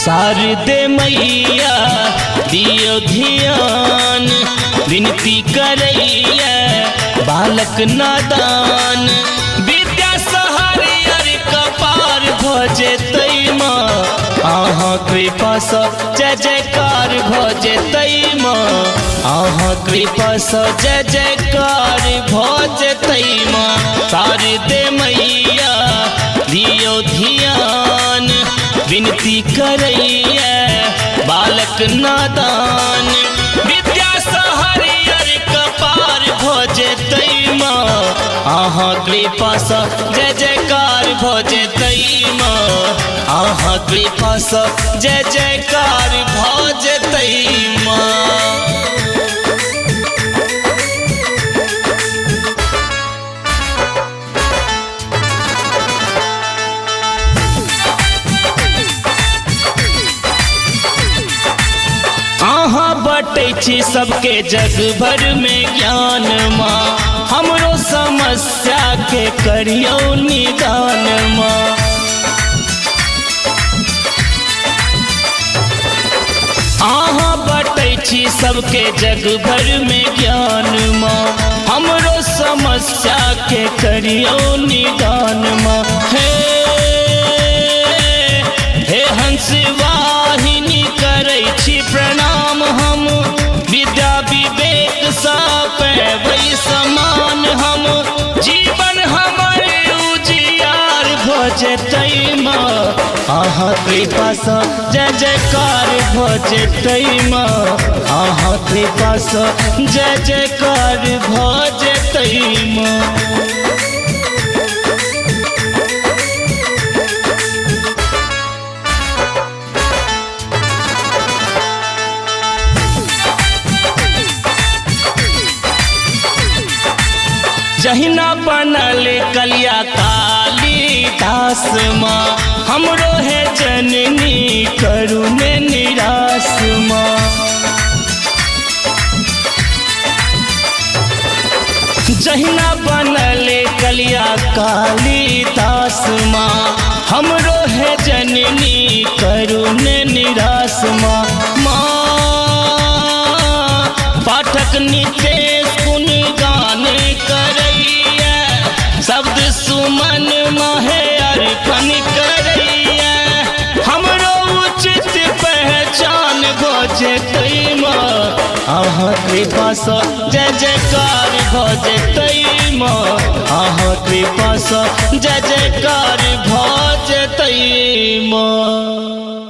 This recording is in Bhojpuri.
शारदे मैया दियो ध्यान, विनती करैया बालक नादान। विद्या सहारियर कपार भजेतै माँ, अहाँ कृपा सँ जय जयकार भजेतै माँ, अहाँ कृपा सँ जय जयकार भजेतै माँ। शारदे मैया दियो ध्यान, विनती करैया बालक नादान। विद्या सहारियर कपार भजेतै माँ, अहाँ कृपा सँ जय जयकार भजेतै माँ, अहाँ कृपा सँ जय जयकार भजेतै माँ। अहाँ बटै छी सबके जग भर में ज्ञान माँ, हमरो समस्या के करियो निदान माँ। अहाँ बटै छी सबके जग भर में ज्ञान माँ, हमरो समस्या के करियो निदान माँ। हे हंस वाहिनी करै छी प्रणाम हम, विद्या विवेक सँ पैबै समान हम। जीवन हमर उजियार भजेतै माँ, अहाँ कृपा सँ जय जयकार भजेतै माँ, अहाँ कृपा सँ जय जयकार भजेतै माँ। जहिना बनल कलिया कालिदास माँ, हमरो है जननी करुणे निराश माँ। जहिना बनल कलिया कालिदास माँ, हमरो है जननी करुणे निराश माँ। पाठक नितेश गुण गान करैया, शब्द सुमन महे अर्पण करैया। हमरो उचित पहचान भजेतै माँ, अहाँ कृपा सँ जय जयकार भजेतै माँ, अहाँ कृपा सँ जय जयकार भजेतै माँ।